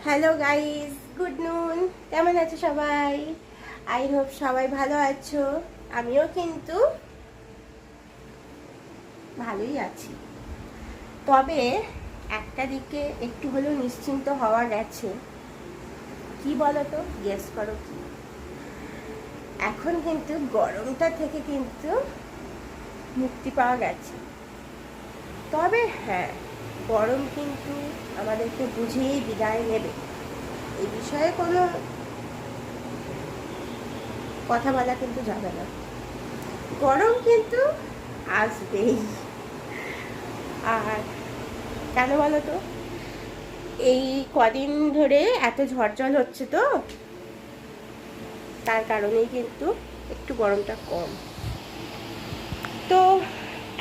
Hello guys, good নুন। কেমন আছো সবাই? আই হোপ সবাই ভালো আছো। আমিও কিন্তু ভালোই আছি। তবে একটা দিকে একটু হলেও নিশ্চিন্ত হওয়া গেছে। কি বলো তো, গেস করো কি? এখন কিন্তু গরমটা থেকে কিন্তু মুক্তি পাওয়া গেছে। তবে হ্যাঁ, গরম কিন্তু আমাদেরকে বুঝিয়েই বিদায় নেবে, এই বিষয়ে কোনো কথা বলা কিন্তু যাবে না। গরম কিন্তু আসবেই। আর কেন বলো তো, এই কদিন ধরে এত ঝড় হচ্ছে তো, তার কারণেই কিন্তু একটু গরমটা কম। তো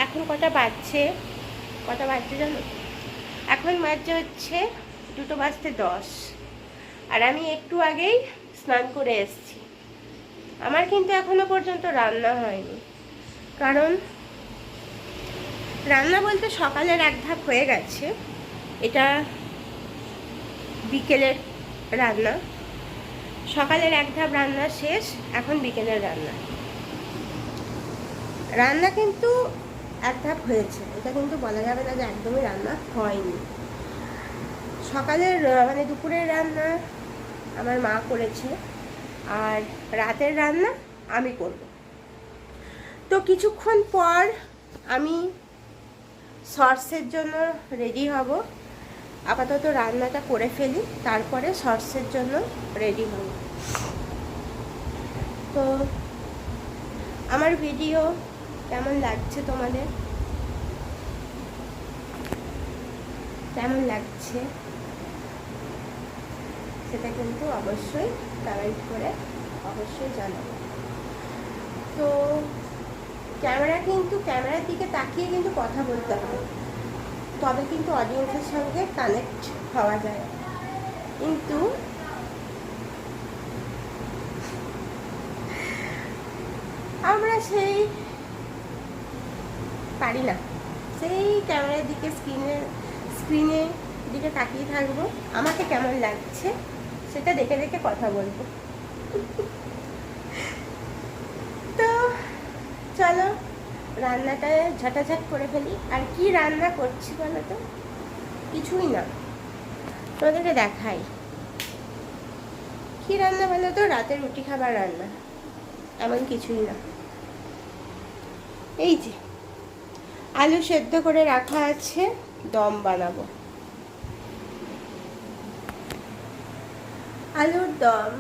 এখন কটা বাজছে জানো? এখন বাজছে হচ্ছে 2:10। আর আমি একটু আগেই স্নান করে এসেছি। আমার কিন্তু এখনো পর্যন্ত রান্না হয়নি, কারণ রান্না বলতে সকালের এক ধাপ হয়ে গেছে, এটা বিকেলের রান্না। সকালের এক ধাপ রান্না শেষ, এখন বিকেলের রান্না। রান্না কিন্তু এক ধাপ হয়েছে, এটা কিন্তু বলা যাবে না যে একদমই রান্না হয়নি। সকালের মানে দুপুরের রান্না আমার মা করেছে, আর রাতের রান্না আমি করব। তো কিছুক্ষণ পর আমি সর্সের জন্য রেডি হব। আপাতত রান্নাটা করে ফেলি, তারপরে সর্সের জন্য রেডি হব। তো আমার ভিডিও কেমন লাগছে তোমাদের? কেমন লাগছে সেটা কিন্তু অবশ্যই কমেন্ট করে অবশ্যই জানাবো। তো ক্যামেরার দিকে তাকিয়ে কিন্তু কথা বলতে হবে, তবে কিন্তু অডিয়েন্সের সঙ্গে কানেক্ট হওয়া যায়। কিন্তু আমরা সেই পারি না, সেই ক্যামেরার দিকে স্ক্রিনে দিকে তাকিয়ে থাকবো। আমাকে কেমন লাগছে সেটা দেখে দেখে কথা বলবো। তো চলো রান্নাটা ঝটাঝট করে ফেলি। আর কি রান্না করছি বলো তো? কিছুই না, তোমাদেরকে দেখাই। কি রান্না বলো তো? রাতের রুটি খাবার রান্না, এমন কিছুই না। এই যে আলু সেদ্ধ করে রাখা আছে, দম বানাবো, আলুর দম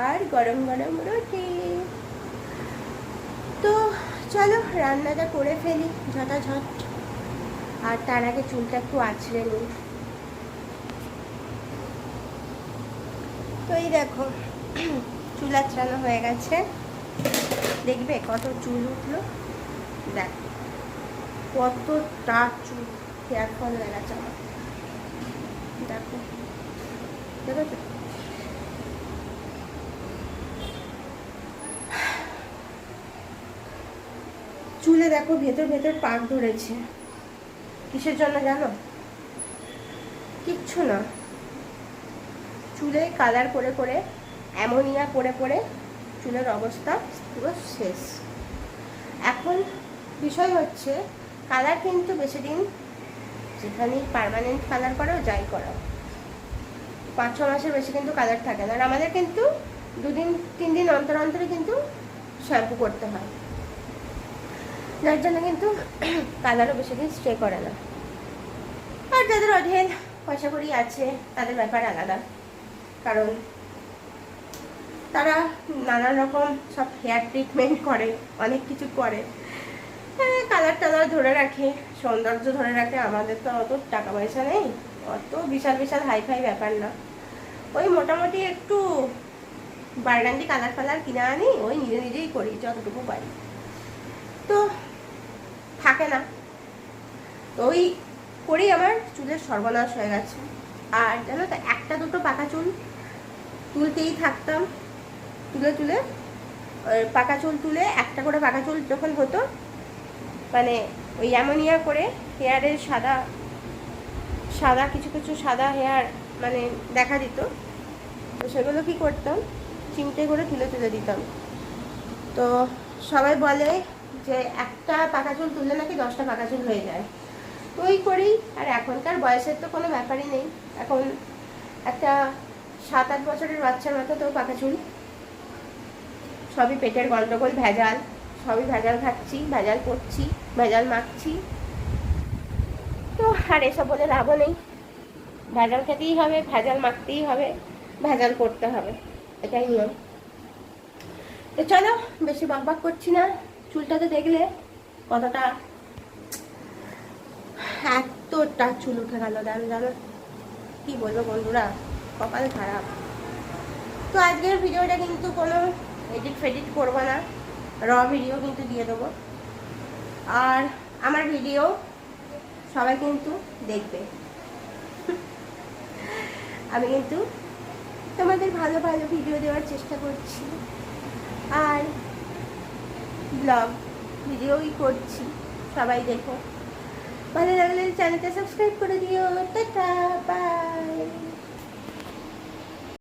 আর গরম গরম রুটি। তো চলো রান্নাটা করে ফেলি ঝটাঝট। আর তার আগে চুলটা একটু আঁচড়ে নিই। তো এই দেখো চুল আঁচড়ানো হয়ে গেছে। দেখবে কত চুল উঠলো, দেখো কতটা চুল, হেয়ার ফল হয়ে গেছে আমার। দেখো দেখো চুলে দেখো ভেতর ভেতর পাক ধরেছে। কিসের জন্য জানো? কিচ্ছু না, চুলে কালার করে করে, অ্যামোনিয়া করে করে চুলের অবস্থা পুরো শেষ। এখন বিষয় হচ্ছে, কালার কিন্তু বেশি দিন, যেখানে পার্মানেন্ট কালার করাও যাই করাও, 5-6 মাসের বেশি কিন্তু কালার থাকে না। আর আমাদের কিন্তু 2-3 দিন অন্তর অন্তরে কিন্তু শ্যাম্পু করতে হয়, যার জন্য কিন্তু কালারও বেশি দিন স্টে করে না। আর যাদের অঢেল পয়সা কড়ি আছে তাদের ব্যাপার আলাদা, কারণ তারা নানান রকম সব হেয়ার ট্রিটমেন্ট করে, অনেক কিছু করে, কালার টালার ধরে রাখে, সৌন্দর্য ধরে রাখে। আমাদের তো অত টাকা পয়সা নেই, অত বিশাল বিশাল হাইফাই ব্যাপার না। ওই মোটামুটি একটু বার্গান্ডি কালার ফালার কিনে আনি, ওই নিজে নিজেই করি যতটুকু পারি। তো থাকে না, তো ওই করেই আমার চুলের সর্বনাশ হয়ে গেছে। আর জানো তো, একটা দুটো পাকা চুল তুলতেই থাকতাম, তুলে তুলে পাকা চুল তুলে, একটা করে পাকা চুল যখন হতো, মানে ওই অ্যামোনিয়া করে হেয়ারের সাদা সাদা কিছু কিছু সাদা হেয়ার মানে দেখা দিত, তো সেগুলো কী করতাম, চিমটে করে তুলে তুলে দিতাম। তো সবাই বলে যে একটা পাকা চুল তুললে নাকি 10টা পাকা চুল হয়ে যায়, তো ওই করেই। আর এখনকার বয়সের তো কোনো ব্যাপারই নেই, এখন একটা 7-8 বছরের বাচ্চার মতো তো পাকা চুল। সবই পেটের গন্ডগোল, ভেজাল, সবই ভেজাল খাচ্ছি, ভেজাল করছি, ভেজাল মাখছি। তো আর এসব বলে লাভও নেই, ভেজাল খেতেই হবে, ভেজাল মাখতেই হবে, ভেজাল করতে হবে, এটাই নিয়ম। তো চলো বেশি বকবক করছি না। চুলটাতে দেখলে কতটা, এতটা চুল উঠে গেল, জানো কি বলবো বন্ধুরা, কপাল খারাপ। তো আজকের ভিডিওটা কিন্তু কোনো এডিট ফেডিট করবো না, র ভিডিও কিন্তু দিয়ে দেবো। আর আমার ভিডিও সবাই কিন্তু দেখবে, আমি কিন্তু তোমাদের ভালো ভালো ভিডিও দেওয়ার চেষ্টা করছি, আর ব্লগ ভিডিওই করছি, সবাই দেখো। ভালো লাগলে চ্যানেলটা সাবস্ক্রাইব করে দিও। টাটা।